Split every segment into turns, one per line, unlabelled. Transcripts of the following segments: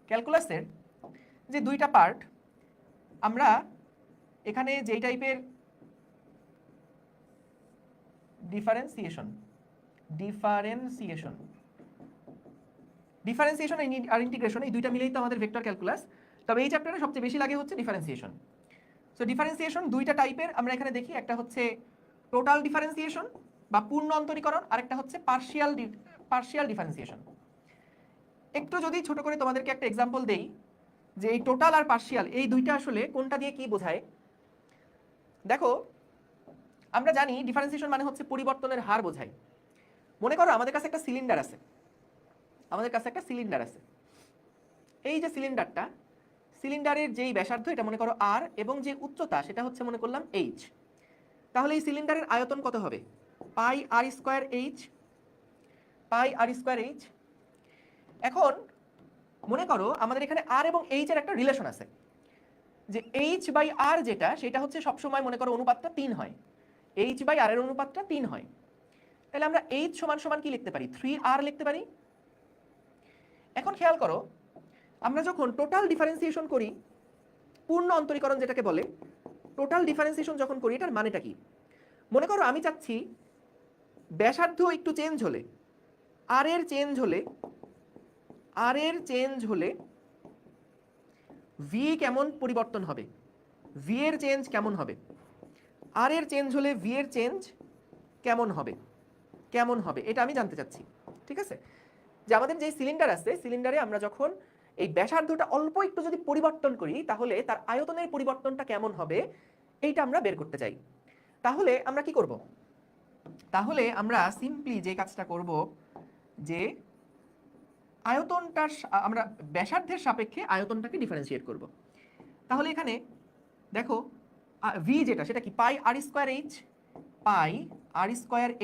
ক্যালকুলাসের যে দুইটা পার্ট, আমরা এখানে যেই টাইপের ডিফারেন্সিয়েশন আর ইন্টিগ্রেশন এই দুইটা মিলেই তো আমাদের ভেক্টর ক্যালকুলাস। তবে এই চ্যাপ্টারে সবচেয়ে বেশি লাগে হচ্ছে ডিফারেন্সিয়েশন। সো ডিফারেন্সিয়েশন দুইটা টাইপের আমরা এখানে দেখি, একটা হচ্ছে টোটাল ডিফারেন্সিয়েশন বা পূর্ণ অন্তরীকরণ, আর একটা হচ্ছে পার্শিয়াল ডিফারেন্সিয়েশন। একটু যদি ছোট করে তোমাদেরকে একটা এক্সাম্পল দেই যে এই টোটাল আর পার্শিয়াল এই দুইটা আসলে কোনটা দিয়ে কি বোঝায়। দেখো, আমরা জানি ডিফারেন্সিয়েশন মানে হচ্ছে পরিবর্তনের হার বোঝায়। মনে করো আমাদের কাছে একটা সিলিন্ডার আছে, এই যে সিলিন্ডারের যেই ব্যাসার্ধ এটা মনে করো আর, এবং যে উচ্চতা সেটা হচ্ছে মনে করলাম এইচ। তাহলে এই সিলিন্ডারের আয়তন কত হবে? পাই আর স্কোয়ার এইচ। এখন মনে করো আমাদের এখানে আর এবং এইচ এর একটা রিলেশন আছে, যে এইচ বাই আর যেটা সেটা হচ্ছে সবসময় মনে করো অনুপাতটা 3 হয়, এইচ বাই আর এর অনুপাতটা 3 হয়। তাহলে আমরা এইচ সমান সমান কি লিখতে পারি? 3r লিখতে পারি। এখন খেয়াল করো, আমরা যখন টোটাল ডিফারেন্সিয়েশন করি, পূর্ণ অন্তরীকরণ যেটাকে বলে, টোটাল ডিফারেন্সিয়েশন যখন করি এটার মানেটা কি? মনে করো আমি চাচ্ছি ব্যাসার্ধ একটু চেঞ্জ হলে, আর এর চেঞ্জ হলে ভি কেমন পরিবর্তন হবে, ভি এর চেঞ্জ কেমন হবে, আর এর চেঞ্জ হলে ভি এর চেঞ্জ কেমন হবে এটা আমি জানতে চাচ্ছি। ঠিক আছে, যে আমাদের যে সিলিন্ডার আছে, সিলিন্ডারে আমরা যখন এই ব্যাসার্ধটা অল্প একটু যদি পরিবর্তন করি তাহলে তার আয়তনের পরিবর্তনটা কেমন হবে এইটা আমরা বের করতে চাই। তাহলে আমরা কি করব? তাহলে আমরা সিম্পলি যে কাজটা করব, যে আয়তনটার আমরা ব্যাসার্ধের সাপেক্ষে আয়তনটাকে ডিফারেন্সিয়েট করব। তাহলে এখানে দেখো ভি যেটা সেটা কি? পাই আর স্কোয়ার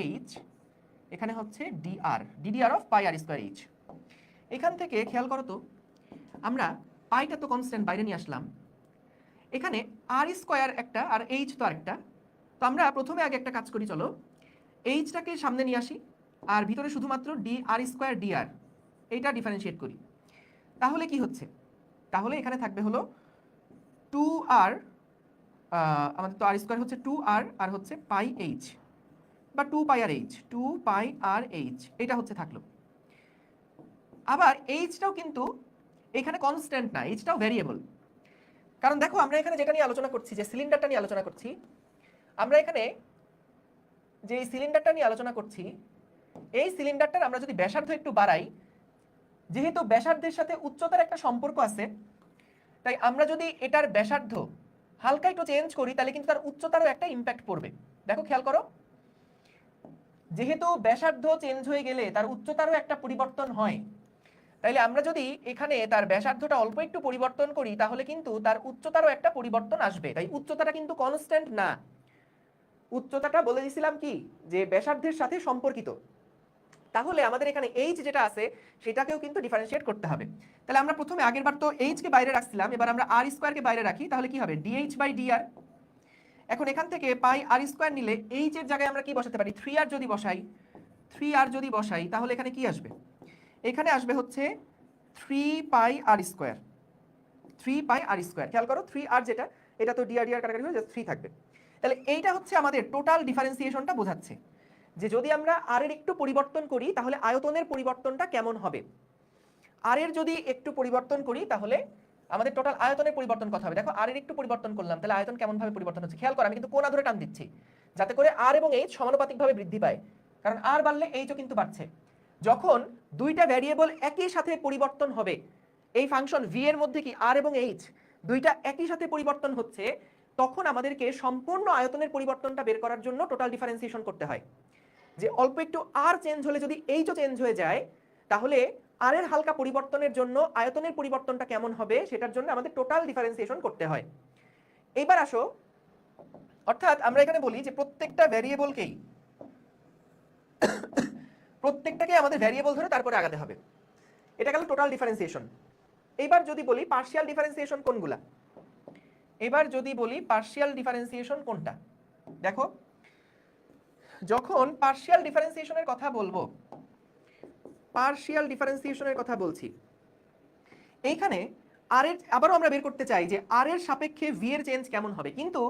এইচ, এখানে হচ্ছে ডিডিআর অফ পাই আর স্কোয়ার এইচ। এখান থেকে খেয়াল করো তো, আমরা পাইটা তো কনস্ট্যান্ট বাইরে নিয়ে আসলাম, এখানে আর স্কোয়ার একটা আর এইচ তো আরেকটা। তো আমরা প্রথমে আগে একটা কাজ করি, চলো এইচটাকে সামনে নিয়ে আসি আর ভিতরে শুধুমাত্র ডি আর স্কোয়ার ডিআর এইটা ডিফারেন্সিয়েট করি। তাহলে কি হচ্ছে? তাহলে এখানে থাকবে হলো 2r, আমাদের তো আর স্কোয়ার হচ্ছে 2r আর হচ্ছে পাই এইচ বা 2 পাই আর এইচ এটা হচ্ছে থাকলো। আবার এইচটাও কিন্তু এখানে কনস্ট্যান্ট না, এইচটাও ভ্যারিয়েবল। কারণ দেখো আমরা এখানে যেটা নিয়ে আলোচনা করছি, যে সিলিন্ডারটা নিয়ে আলোচনা করছি, আমরা এখানে যে সিলিন্ডারটা নিয়ে আলোচনা করছি, এই সিলিন্ডারটার আমরা যদি ব্যাসার্ধ একটু বাড়াই, যেহেতু ব্যাসার্ধের সাথে উচ্চতার একটা সম্পর্ক আছে, তাই আমরা যদি এটার ব্যাসার্ধ হালকা একটু চেঞ্জ করি তাহলে কিন্তু তার উচ্চতারও একটা ইম্প্যাক্ট পড়বে। দেখো খেয়াল করো, যেহেতু ব্যাসার্ধ চেঞ্জ হয়ে গেলে তার উচ্চতারও একটা পরিবর্তন হয়, তাইলে আমরা যদি এখানে তার ব্যাসার্ধটা অল্প একটু পরিবর্তন করি তাহলে কিন্তু তার উচ্চতারও একটা পরিবর্তন আসবে। তাই উচ্চতাটা কিন্তু কনস্ট্যান্ট না, উচ্চতাটা বলে দিয়েছিলাম কি যে ব্যাসার্ধের সাথে সম্পর্কিত। তাহলে আমাদের এখানে এইচ যেটা আছে সেটাকেও কিন্তু ডিফারেন্সিয়েট করতে হবে। তাহলে আমরা প্রথমে আগের বার তো এইচ কে বাইরে রাখছিলাম, এবার আমরা আর স্কোয়ার কে বাইরে রাখি, তাহলে কি হবে? D h by d r. এখন এখান থেকে পাই আর স্কোয়ার নিলে এইচ এর জায়গায় আমরা কি বসাতে পারি? 3r যদি বসাই তাহলে এখানে কি আসবে? এখানে আসবে হচ্ছে 3 পাই আর স্কোয়ার। খেয়াল করো 3r যেটা, এটা তো ডিআর কাটাকাটি হয়ে 3 থাকবে। তাহলে এইটা হচ্ছে আমাদের টোটাল ডিফারেন্সিয়েশনটা বোঝাচ্ছে, যে যদি আমরা আর এর একটু পরিবর্তন করি তাহলে আয়তনের পরিবর্তনটা কেমন হবে। আর এর যদি একটু পরিবর্তন করি তাহলে আমাদের টোটাল আয়তনের পরিবর্তন কথা হবে। দেখো আর এর একটু পরিবর্তন করলাম, তাহলে আয়তন কেমন ভাবে পরিবর্তন হচ্ছে খেয়াল করো, আমি কিন্তু কোণা ধরে টান দিচ্ছি যাতে করে আর এবং এইচ সমানুপাতিকভাবে বৃদ্ধি পায়, কারণ আর বাড়লে এইচও কিন্তু বাড়ছে। যখন দুইটা ভ্যারিয়েবল একই সাথে পরিবর্তন হবে, এই ফাংশন ভি এর মধ্যে কি আর এবং এইচ দুইটা একই সাথে পরিবর্তন হচ্ছে, তখন আমাদেরকে সম্পূর্ণ আয়তনের পরিবর্তনটা বের করার জন্য টোটাল ডিফারেন্সিয়েশন করতে হয়। যে অল্প একটু আর চেঞ্জ হলে যদি এইচও চেঞ্জ হয়ে যায়, তাহলে আর এর হালকা পরিবর্তনের জন্য আয়তনের পরিবর্তনটা কেমন হবে সেটার জন্য আমাদের টোটাল ডিফারেন্সিয়েশন করতে হয়। এইবার আসো, অর্থাৎ আমরা এখানে বলি যে প্রত্যেকটাকে আমাদের ভ্যারিয়েবল ধরে তারপরে আগাতে হবে। এটা গেল টোটাল ডিফারেন্সিয়েশন। এইবার যদি বলি পার্শিয়াল ডিফারেন্সিয়েশন কোনগুলা, কোনটা? দেখো, যখন পার্শিয়াল ডিফারেন্সিয়েশনের কথা বলছি, এইখানে আর এর আবারও আমরা বের করতে চাই যে আর এর সাপেক্ষে ভি এর চেঞ্জ কেমন হবে, কিন্তু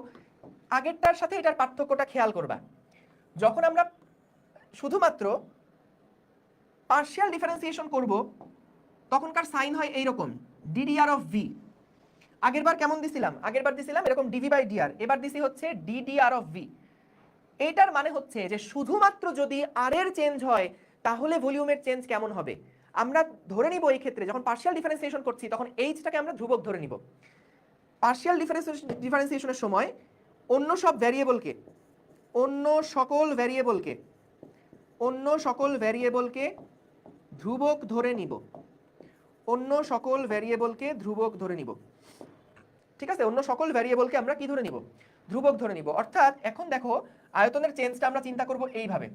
আগেরটার সাথে এটার পার্থক্যটা খেয়াল করবা। যখন আমরা শুধুমাত্র পার্শিয়াল ডিফারেন্সিয়েশন করব তখনকার সাইন হয় এইরকম, ডিডিআর অফ ভি। আগেরবার কেমন দিছিলাম? আগেরবার দিছিলাম এরকম ডিভি বাই ডিআর, এবার দিছি হচ্ছে ডিডিআর অফ ভি। এইটার মানে হচ্ছে যে শুধুমাত্র যদি আর এর চেঞ্জ হয় তাহলে ভলিউমের চেঞ্জ কেমন হবে। আমরা ধরে নিব এই ক্ষেত্রে যখন পার্শিয়াল ডিফারেন্সিয়েশন করছি তখন এইচটাকে আমরা ধ্রুবক ধরে নিব। পার্শিয়াল ডিফারেন্সিয়েশনের সময় অন্য সকল ভ্যারিয়েবলকে ধ্রুবক ধরে নিব, ঠিক আছে? অন্য সকল ভ্যারিয়েবলকে আমরা কি ধরে নিব? ধ্রুবক ধরে নিব। অর্থাৎ এখন দেখো আয়তনের চেঞ্জটা আমরা চিন্তা করব এইভাবে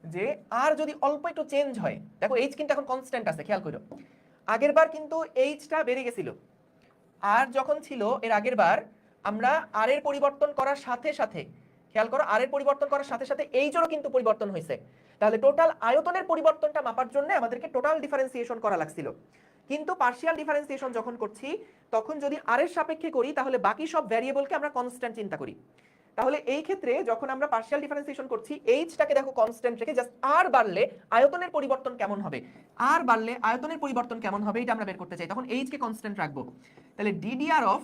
যে আর যদি অল্প একটু চেঞ্জ হয়, দেখো এইচ কিন্তু এখন কনস্ট্যান্ট আছে, খেয়াল করো। আগেরবার কিন্তু এইচটা বেড়ে গেছিল, আর যখন ছিল এর আগের বার আমরা আর এর পরিবর্তন করার সাথে সাথে, খেয়াল করো, আর এর পরিবর্তন করার সাথে সাথে এইচেরও কিন্তু পরিবর্তন হয়েছে। তাহলে টোটাল আয়তনের পরিবর্তনটা মাপার জন্য আমাদেরকে টোটাল ডিফারেন্সিয়েশন করা লাগছিল। কিন্তু পার্শিয়াল ডিফারেন্সিয়েশন যখন করছি তখন যদি আর এর সাপেক্ষে করি তাহলে বাকি সব ভ্যারিয়েবলকে আমরা কনস্ট্যান্ট চিন্তা করি। তাহলে এই ক্ষেত্রে যখন আমরা পার্শিয়াল ডিফারেন্সিয়েশন করছি এইচটাকে দেখো কনস্ট্যান্ট রেখে জাস্ট আর বাড়লে আয়তনের পরিবর্তন কেমন হবে, আর বাড়লে আয়তনের পরিবর্তন কেমন হবে এটা আমরা বের করতে চাই, তখন এইচ কে কনস্ট্যান্ট রাখবো। তাহলে ডিডিআর অফ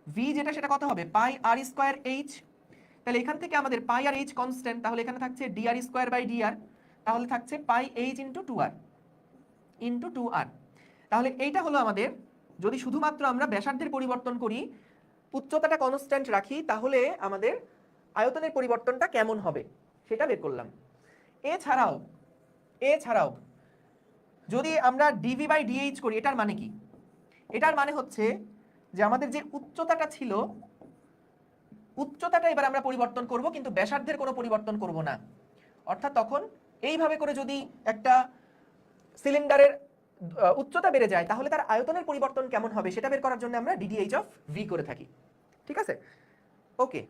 ভি যেটা সেটা কত হবে? পাই আর স্কয়ার এইচ। তাহলে এখান থেকে আমাদের পাই আর এইচ কনস্ট্যান্ট, তাহলে এখানে থাকছে ডিআর স্কয়ার বাই ডিআর, তাহলে থাকছে পাই এইচ ইন্টু 2r। তাহলে এইটা হলো আমাদের, যদি শুধুমাত্র আমরা ব্যাসার্ধের পরিবর্তন করি, উচ্চতাটা কনস্ট্যান্ট রাখি, তাহলে আমাদের আয়তনের পরিবর্তনটা কেমন হবে সেটা বের করলাম। এছাড়াও যদি আমরা ডিভি বাই ডিএইচ করি, এটার মানে কি? এটার মানে হচ্ছে যে আমাদের যে উচ্চতাটা ছিল, উচ্চতাটা এবার আমরা পরিবর্তন করব কিন্তু ব্যাসার্ধের কোনো পরিবর্তন করব না। অর্থাৎ তখন এইভাবে করে যদি একটা সিলিন্ডারের উচ্চতা বেড়ে যায় তাহলে তার আয়তনের পরিবর্তন কেমন হবে সেটা বের করার জন্য আমরা ডিডিএইচ অফ ভি করে থাকি, ঠিক আছে? ওকে,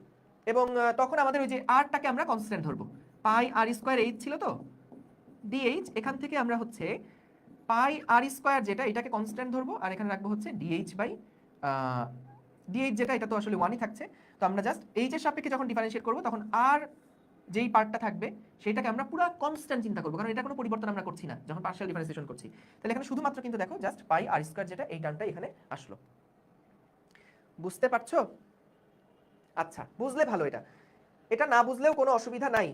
এবং তখন আমাদের ওই যে আরটাকে আমরা কনস্ট্যান্ট ধরবো, পাই আর স্কয়ার এইচ ছিল তো ডিএইচ, এখান থেকে আমরা হচ্ছে পাই আর স্কয়ার যেটা এটাকে কনস্ট্যান্ট ধরবো, আর এখানে রাখবো হচ্ছে ডিএইচ বাই ডিএইচ যেটা এটা তো আসলে 1ই থাকছে। তো আমরা জাস্ট এইচ এর সাপেক্ষে যখন ডিফারেন্সিয়েট করবো তখন আর যেই পার্টটা থাকবে সেটাকে আমরা পুরো কনস্ট্যান্ট চিন্তা করবো, কারণ এটা কোনো পরিবর্তন আমরা করছি না যখন পার্শিয়াল ডিফারেন্সিয়েশন করছি। তাহলে এখানে শুধুমাত্র কিন্তু দেখো জাস্ট পাই আর স্কয়ার যেটা এই টার্মটা এখানে আসলো। বুঝতে পারছো? আচ্ছা, বুঝলে ভালো। এটা না বুঝলেও কোনো অসুবিধা নাই,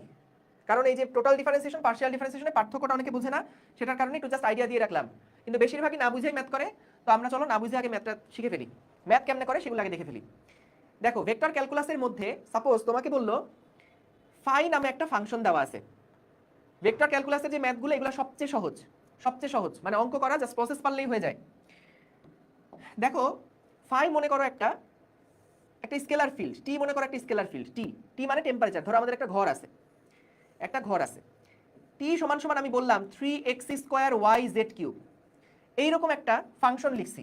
কারণ এই যে টোটাল ডিফারেন্সিয়েশন পার্শিয়াল ডিফারেন্সিয়েশনের পার্থক্যটা অনেকে বুঝে না, সেটার কারণে একটু জাস্ট আইডিয়া দিয়ে রাখলাম। কিন্তু বেশিরভাগই না বুঝেই ম্যাথ করে, তো আমরা চলো না বুঝে আগে ম্যাথটা শিখে ফেলি। ম্যাথ কেমনে করে সেগুলো আগে দেখে ফেলি। দেখো ভেক্টর ক্যালকুলাসের মধ্যে সাপোজ তোমাকে বললো ফাই নামে একটা ফাংশন দেওয়া আছে। ভেক্টর ক্যালকুলাসের যে ম্যাথগুলো এগুলো সবচেয়ে সহজ, মানে অঙ্ক করা জাস্ট প্রসেস পারলেই হয়ে যায়। দেখো ফাই মনে করো একটা স্কেলার ফিল্ড, টি মনে করো একটা স্কেলার ফিল্ড, টি মানে টেম্পারেচার। ধরো আমাদের একটা ঘর আছে, টি সমান সমান আমি বললাম 3x² y/z³ এইরকম একটা ফাংশন লিখছি।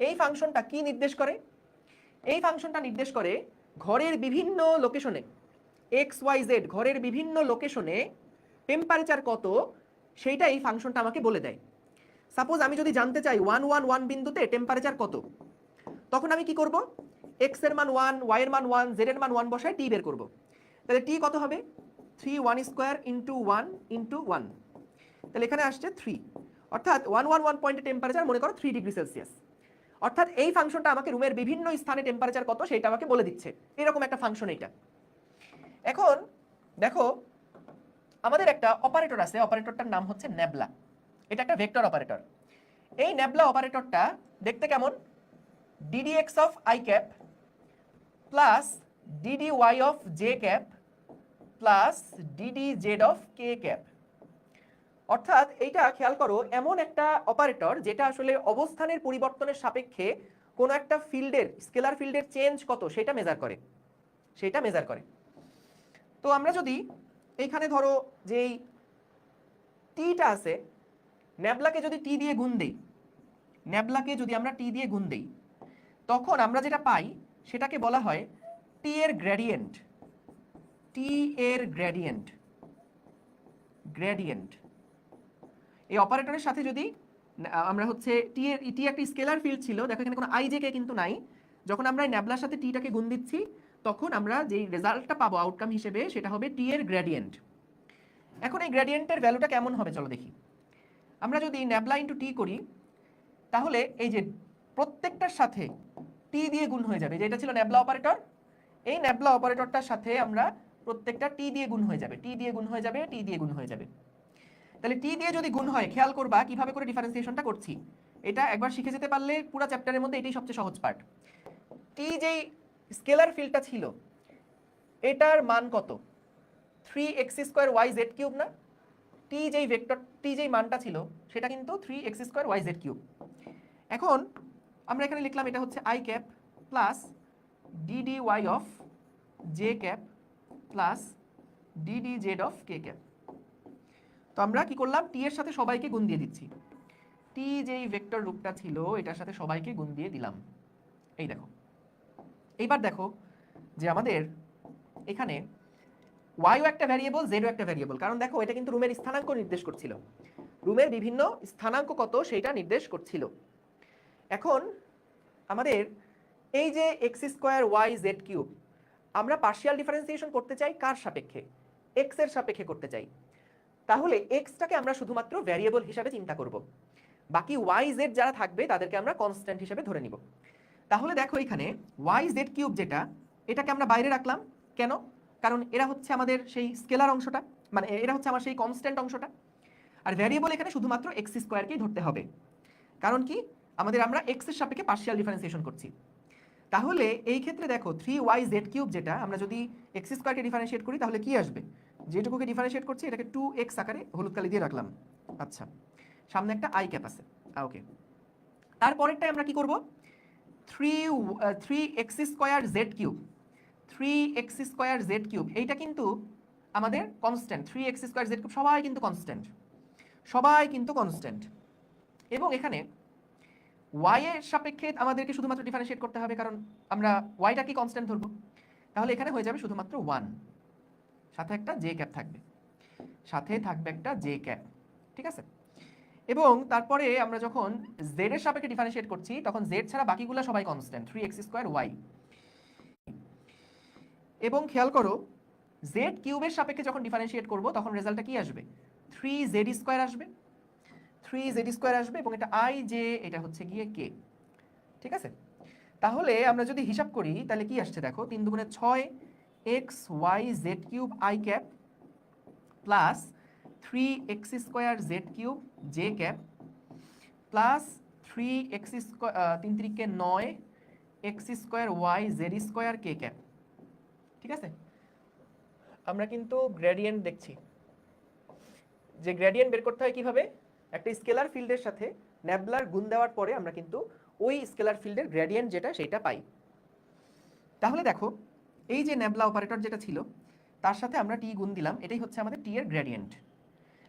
এই ফাংশনটা কি নির্দেশ করে? এই ফাংশনটা নির্দেশ করে ঘরের বিভিন্ন লোকেশনে xyz, ঘরের বিভিন্ন লোকেশনে টেম্পারেচার কত সেইটা এই ফাংশনটা আমাকে বলে দেয়। সাপোজ আমি যদি জানতে চাই 111 বিন্দুতে টেম্পারেচার কত, তখন আমি কি করব? x এর মান 1, y এর মান 1, z এর মান 1 বসায় টি বের করব। তাহলে টি কত হবে? 3 1² * 1 * 1। তাহলে এখানে আসছে 3, অর্থাৎ 111 পয়েন্টে টেম্পারেচার মনে করো 3 ডিগ্রি সেলসিয়াস। অর্থাৎ এই ফাংশনটা আমাকে রুমের বিভিন্ন স্থানে টেম্পারেচার কত সেটা আমাকে বলে দিচ্ছে, এরকম একটা ফাংশন এটা। এখন দেখো আমাদের একটা অপারেটর আছে, অপারেটরটার নাম হচ্ছে নেবলা। এটা একটা ভেক্টর অপারেটর। এই নেবলা অপারেটরটা দেখতে কেমন? ddx of i cap plus ddy of j cap plus ddz of k cap. অর্থাৎ এইটা খেয়াল করো, এমন একটা অপারেটর যেটা আসলে অবস্থানের পরিবর্তনের সাপেক্ষে কোনো একটা ফিল্ডের, স্কেলার ফিল্ডের চেঞ্জ কত সেটা মেজার করে। তো আমরা যদি এইখানে ধরো যেই টিটা আছে, নেবলাকে যদি টি দিয়ে গুণ দেই, তখন আমরা যেটা পাই সেটাকে বলা হয় টি এর গ্রেডিয়েন্ট। এই অপারেটরের সাথে যদি আমরা হচ্ছে টি একটা স্কেলার ফিল্ড ছিল, দেখো এখানে কোনো আই জে কে কিন্তু নাই। যখন আমরা এই ন্যাবলার সাথে টিটাকে গুণ দিচ্ছি তখন আমরা যেই রেজাল্টটা পাবো আউটকাম হিসেবে সেটা হবে টি এর গ্রেডিয়েন্ট। এখন এই গ্রেডিয়েন্টের ভ্যালুটা কেমন হবে চলো দেখি। আমরা যদি ন্যাবলা ইন্টু টি করি তাহলে এই যে প্রত্যেকটার সাথে টি দিয়ে গুণ হয়ে যাবে, যেটা ছিল ন্যাবলা অপারেটর, এই ন্যাবলা অপারেটরটার সাথে আমরা প্রত্যেকটা টি দিয়ে গুণ হয়ে যাবে, টি দিয়ে গুণ হয়ে যাবে, টি দিয়ে গুণ হয়ে যাবে। তাহলে টি দিয়ে যদি গুণ হয়, খেয়াল করবা কিভাবে করে ডিফারেন্সিয়েশনটা করছি। এটা একবার শিখে যেতে পারলে পুরো চ্যাপ্টারের মধ্যে এটাই সবচেয়ে সহজ পার্ট। টি যেই স্কেলার ফিল্ডটা ছিল এটার মান কত, 3x² y z³ না? টি যেই ভেক্টর, টি যেই মানটা ছিল সেটা কিন্তু 3x² y z³। এখন আমরা এখানে লিখলাম এটা হচ্ছে i cap plus ddy of j cap plus ddz of k cap. তো আমরা কি করলাম, টি এর সাথে সবাইকে গুণ দিয়ে দিচ্ছি। টি যেই ভেক্টর রূপটা ছিল এটার সাথে সবাইকে গুণ দিয়ে দিলাম। এই দেখো, এইবার দেখো যে আমাদের এখানে y ও একটা ভ্যারিয়েবল, z ও একটা ভ্যারিয়েবল, কারণ দেখো এটা কিন্তু রুমের স্থানাঙ্ক নির্দেশ করছিল, রুমের বিভিন্ন স্থানাঙ্ক কত সেটা নির্দেশ করছিল। এখন আমাদের এই যে x² yz³ আমরা পার্শিয়াল ডিফারেন্সিয়েশন করতে চাই কার সাপেক্ষে, x এর সাপেক্ষে করতে চাই। তাহলে এক্সটাকে আমরা শুধুমাত্র ভ্যারিয়েবল হিসাবে চিন্তা করব, বাকি ওয়াই জেড যারা থাকবে তাদেরকে আমরা কনস্ট্যান্ট হিসেবে ধরে নিব। তাহলে দেখো এখানে yz³ যেটা, এটাকে আমরা বাইরে রাখলাম কেন, কারণ এরা হচ্ছে আমাদের সেই স্কেলার অংশটা, মানে এরা হচ্ছে আমার সেই কনস্ট্যান্ট অংশটা। আর ভ্যারিয়েবল এখানে শুধুমাত্র x²কেই ধরতে হবে, কারণ কি আমরা x এর সাপেক্ষে পার্শিয়াল ডিফারেন্সিয়েশন করছি। তাহলে এই ক্ষেত্রে দেখো 3yz³ যেটা আমরা যদি x² কে ডিফারেন্সিয়েট করি তাহলে কি আসবে, যেটুকুকে ডিফারেন্সিয়েট করছি এটাকে 2x আকারে হলুদ কালি দিয়ে রাখলাম। আচ্ছা, সামনে একটা i ক্যাপ আছে, ওকে। তারপরেরটাই আমরা কি করব, 3x² z³ এইটা কিন্তু আমাদের কনস্ট্যান্ট, 3x² z³ সবাই কিন্তু কনস্ট্যান্ট, সবাই কিন্তু কনস্ট্যান্ট। এবং এখানে y এর সাপেক্ষে আমাদেরকে শুধুমাত্র ডিফারেন্সিয়েট করতে হবে, কারণ আমরা yটা কি কনস্ট্যান্ট ধরবো। তাহলে এখানে হয়ে যাবে শুধুমাত্র 1, সাথে একটা j ক্যাপ থাকবে, সাথে থাকবে একটা j ক্যাপ, ঠিক আছে। এবং তারপরে আমরা যখন z এর সাপেক্ষে ডিফারেন্সিয়েট করছি তখন z ছাড়া বাকিগুলো সবাই কনস্ট্যান্ট, 3x² y। এবং খেয়াল করো z³ এর সাপেক্ষে যখন ডিফারেন্সিয়েট করব তখন রেজাল্টটা কি আসবে, 3z² আসবে, 3z² আসবে, এবং এটা i j, এটা হচ্ছে গিয়ে k, ঠিক আছে। তাহলে আমরা যদি হিসাব করি তাহলে কি আসছে দেখো, 3 দুগুণে 6 x y z³ i cap plus 3x² z³ j cap plus 3x², 3 3 9 x² y z² k cap, ঠিক আছে। আমরা কিন্তু গ্রেডিয়েন্ট দেখছি, যে গ্রেডিয়েন্ট বের করতে হয় কিভাবে, একটা স্কেলার ফিল্ডের সাথে ন্যাবলার গুণ দেওয়ার পরে আমরা কিন্তু ওই স্কেলার ফিল্ডের গ্রেডিয়েন্ট যেটা সেটা পাই। তাহলে দেখো এই যে ন্যাবলা অপারেটর যেটা ছিল তার সাথে আমরা টি গুণ দিলাম, এটাই হচ্ছে আমাদের টি এর গ্রেডিয়েন্ট।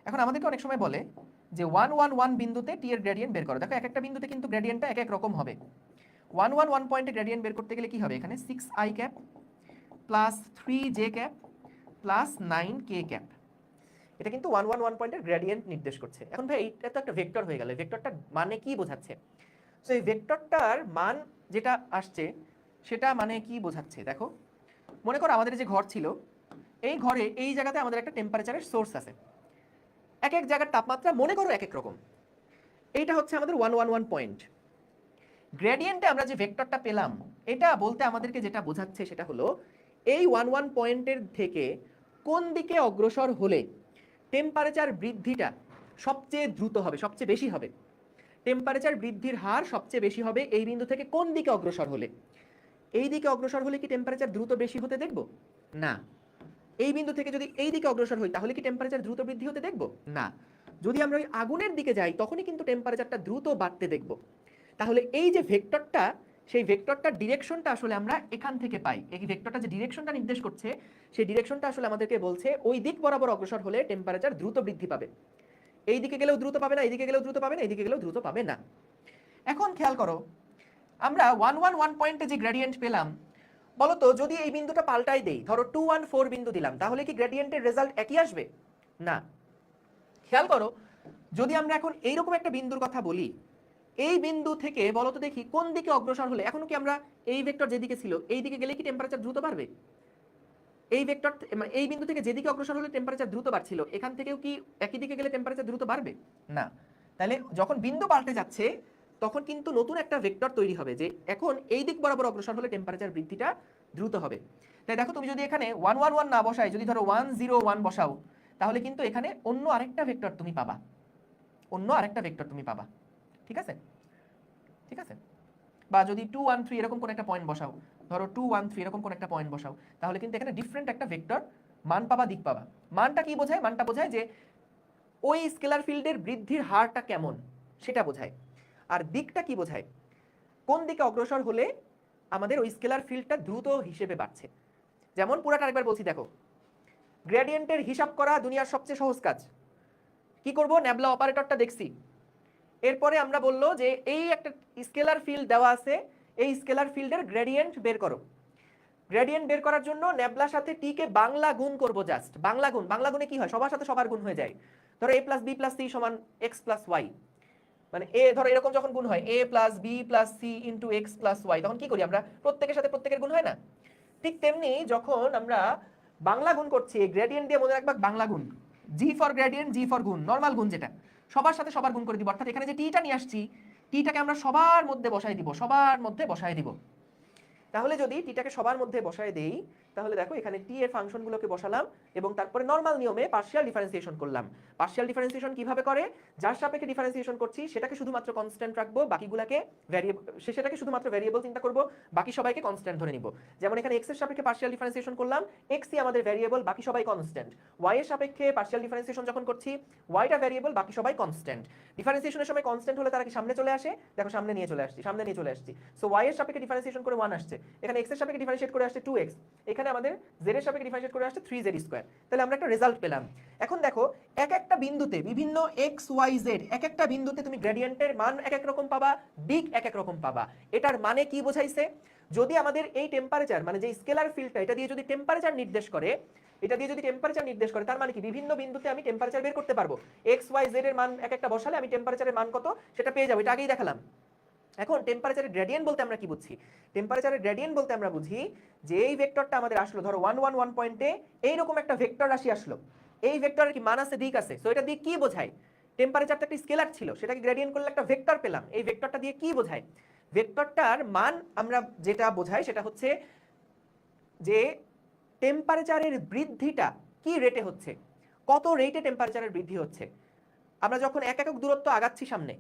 এখন আমাদেরকে অনেক সময় বলে যে 1 1 1 বিন্দুতে টি এর গ্রেডিয়েন্ট বের করো। দেখো এক একটা বিন্দুতে কিন্তু গ্রেডিয়েন্টটা এক এক রকম হবে। 1 1 1 পয়েন্টে গ্রেডিয়েন্ট বের করতে গেলে কি হবে, এখানে 6i cap plus 3j cap plus 9k cap, এটা কিন্তু 1 1 1 পয়েন্টের গ্রেডিয়েন্ট নির্দেশ করছে। এখন ভাই এটা তো একটা ভেক্টর হয়ে গেল, ভেক্টরটার মানে কি বোঝাচ্ছে, সো এই ভেক্টরটার মান যেটা আসছে সেটা মানে কি বোঝাচ্ছে, দেখো মনে করো আমাদের যে ঘর ছিল এই ঘরে এই জায়গাতে আমাদের একটা টেম্পারেচারের সোর্স আছে, এক এক জায়গার তাপমাত্রা মনে করো এক এক রকম, এইটা হচ্ছে আমাদের 1 1 1 পয়েন্ট। গ্রেডিয়েন্টে আমরা যে ভেক্টরটা পেলাম এটা বলতে আমাদেরকে যেটা বোঝাচ্ছে সেটা হলো এই 1 1 পয়েন্টের থেকে কোন দিকে অগ্রসর হলে টেম্পারেচার বৃদ্ধিটা সবচেয়ে দ্রুত হবে, সবচেয়ে বেশি হবে, টেম্পারেচার বৃদ্ধির হার সবচেয়ে বেশি হবে এই বিন্দু থেকে কোন দিকে অগ্রসর হলে। এই দিকে অগ্রসর হলে কি টেম্পারেচার দ্রুত বেশি হতে দেখব না, এই বিন্দু থেকে যদি এই দিকে অগ্রসর হই তাহলে কি টেম্পারেচার দ্রুত বৃদ্ধি হতে দেখব না, যদি আমরা ওই আগুনের দিকে যাই তখনই কিন্তু টেম্পারেচারটা দ্রুত বাড়তে দেখব। তাহলে এই যে ভেক্টরটা, সেই ভেক্টরটার ডিরেকশনটা আসলে আমরা এখান থেকে পাই, এই ভেক্টরটা যে ডিরেকশনটা নির্দেশ করছে সেই ডিরেকশনটা আসলে আমাদেরকে বলছে ওই দিক বরাবর অগ্রসর হলে টেম্পারেচার দ্রুত বৃদ্ধি পাবে, এই দিকে গেলেও দ্রুত পাবে না, এই দিকে গেলেও দ্রুত পাবে না, এই দিকে গেলেও দ্রুত পাবে না। এখন খেয়াল করো আমরা 1 1 1 পয়েন্টে যে গ্রেডিয়েন্ট পেলাম, বলতো যদি এই বিন্দুটা পাল্টাই দেই, ধরো 2 1 4 বিন্দু দিলাম, তাহলে কি গ্রেডিয়েন্টের রেজাল্ট একই আসবে না। খেয়াল করো যদি আমরা এখন এইরকম একটা বিন্দুর কথা বলি, এই বিন্দু থেকে বলো তো দেখি কোন দিকে অগ্রসর হলে, এখনো কি আমরা এই ভেক্টর যেদিকে ছিল এই দিকে গেলে কি টেম্পারেচার দ্রুত বাড়বে? এই ভেক্টর মানে এই বিন্দু থেকে যেদিকে অগ্রসর হলে টেম্পারেচার দ্রুত বাড়ছিল, এখান থেকেও কি একই দিকে গেলে টেম্পারেচার দ্রুত বাড়বে? না। তাহলে যখন বিন্দু পাল্টে যাচ্ছে তখন কিন্তু নতুন একটা ভেক্টর তৈরি হবে যে এখন এই দিক বরাবর অগ্রসর হলে টেম্পারেচার বৃদ্ধিটা দ্রুত হবে। তাই দেখো তুমি যদি এখানে 111 না বসাই, যদি ধরো 101 বসাও, তাহলে কিন্তু এখানে অন্য আরেকটা ভেক্টর তুমি পাবা, অন্য আরেকটা ভেক্টর তুমি পাবা। ঠিক আছে, ঠিক আছে। বা যদি 213 এরকম কোন একটা পয়েন্ট বসাও, ধরো 213 এরকম কোন একটা পয়েন্ট বসাও, তাহলে কিন্তু এখানে ডিফারেন্ট একটা ভেক্টর মান পাবা, দিক পাবা। মানটা কি বোঝায়? মানটা বোঝায় যে ওই স্কেলার ফিল্ডের বৃদ্ধির হারটা কেমন সেটা বোঝায়। আর দিকটা কি বোঝায়? কোন দিকে অগ্রসর হলে আমাদের ওই স্কেলার ফিল্ডটা দ্রুত হিসেবে বাড়ছে। যেমন পুরাটা আরেকবার বলছি, দেখো গ্রেডিয়েন্টের হিসাব করা দুনিয়ার সবচেয়ে সহজ কাজ। কি করব? ন্যাবলা অপারেটরটা দেখছি, এরপরে আমরা বললো যে এই একটা স্কেলার ফিল্ড দেওয়া আছে, এই স্কেলার ফিল্ডের গ্রেডিয়েন্ট বের করো। গ্রেডিয়েন্ট বের করার জন্য ন্যাবলার সাথে টি কে বাংলা গুণ করব, জাস্ট বাংলা গুণ। বাংলা গুণে কি হয়? সবার সাথে সবার গুণ হয়ে যায়। ধরো a plus b plus c সমান এক্স প্লাস ওয়াই, মানে এ ধরো এরকম যখন গুণ হয় a plus b plus c into x plus y, তখন কি করি আমরা? প্রত্যেকের সাথে প্রত্যেকের গুণ হয় না? ঠিক তেমনি যখন আমরা বাংলা গুণ করছি, গ্রেডিয়েন্ট দিয়ে মনে রাখবা বাংলা গুণ, G for gradient, G for গুণ, নরমাল গুণ যেটা সবার সাথে সবার গুণ করে দিব। অর্থাৎ এখানে যে টিটা নিয়ে আসছি, টিটাকে আমরা সবার মধ্যে বসাই দিব, সবার মধ্যে বসাই দিব। তাহলে যদি টিটাকে সবার মধ্যে বসায় দেই, তাহলে দেখো এখানে টি এর ফাংশনগুলোকে বসালাম এবং তারপরে নরমাল নিয়মে পার্শিয়াল ডিফারেন্সিয়েশন করলাম। পার্শিয়াল ডিফারেন্সিয়েশন কিভাবে করে? যার সাপেক্ষে ডিফারেন্সিয়েশন করছি সেটাকে শুধুমাত্র কনস্ট্যান্ট রাখবো, বাকিগুলোকে ভ্যারিয়েবল, সেটাকে শুধুমাত্র ভ্যারিয়েবল চিন্তা করব, বাকি সবাইকে কনস্ট্যান্ট ধরে নিব। যেমন এখানে এক্স এর সাপেক্ষে পার্শিয়াল ডিফারেন্সিয়েশন করলাম, এক্স ই আমাদের ভ্যারিয়েবল, বাকি সবাই কনস্ট্যান্ট। ওয়াই এর সাপেক্ষে পার্শিয়াল ডিফারেন্সিয়েশন যখন করছি, ওয়াইটা ভ্যারিয়েবল, বাকি সবাই কনস্ট্যান্ট। ডিফারেন্সিয়েশনের সময় কনস্ট্যান্ট হলে তারা কি সামনে চলে আসে? দেখো সামনে নিয়ে চলে আসছি, সামনে নিয়ে চলে আসছি। সো ওয়াই এর সাপেক্ষে ডিফারেন্সিয়েশন করে 1 আসছে, এখানে এক্স এর সাপেক্ষে ডিফারেন্সিয়েট করে আসছে 2x, এখানে আমাদের z এর সাপেক্ষে ডিফারেন্সিয়েট করে আসছে 3z²। তাহলে আমরা একটা রেজাল্ট পেলাম। এখন দেখো এক একটা বিন্দুতে বিভিন্ন x y z, এক একটা বিন্দুতে তুমি গ্রেডিয়েন্টের মান এক এক রকম পাবা, দিক এক এক রকম পাবা। এটার মানে কি বোঝাইছে? যদি আমাদের এই টেম্পারেচার মানে যে স্কেলার ফিল্ডটা, এটা দিয়ে যদি টেম্পারেচার নির্দেশ করে, এটা দিয়ে যদি টেম্পারেচার নির্দেশ করে, তার মানে কি বিভিন্ন বিন্দুতে আমি টেম্পারেচার বের করতে পারবো। x y z এর মান এক একটা বসালে আমি টেম্পারেচারের মান কত সেটা পেয়ে যাবো, এটা আগেই দেখালাম। এখন টেম্পারেচারের গ্রেডিয়েন্ট বলতে আমরা কি বুঝি? টেম্পারেচারের গ্রেডিয়েন্ট বলতে আমরা বুঝি যে এই ভেক্টরটা আমাদের আসলো, ধরো 111 পয়েন্টে এইরকম একটা ভেক্টর রাশি আসলো, এই ভেক্টরের কি মান আছে, দিক আছে। সো এটা দিয়ে কি বোঝায়? টেম্পারেচারটা একটা স্কেলার ছিল, সেটাকে গ্রেডিয়েন্ট করলে একটা ভেক্টর পেলাম, এই ভেক্টরটা দিয়ে কি বোঝায়? ভেক্টরটার মান আমরা যেটা বোঝাই সেটা হচ্ছে যে টেম্পারেচারের বৃদ্ধিটা কি রেটে হচ্ছে, কত রেটে টেম্পারেচারের বৃদ্ধি হচ্ছে। আমরা যখন এক একক দূরত্ব আগাচ্ছি সামনে,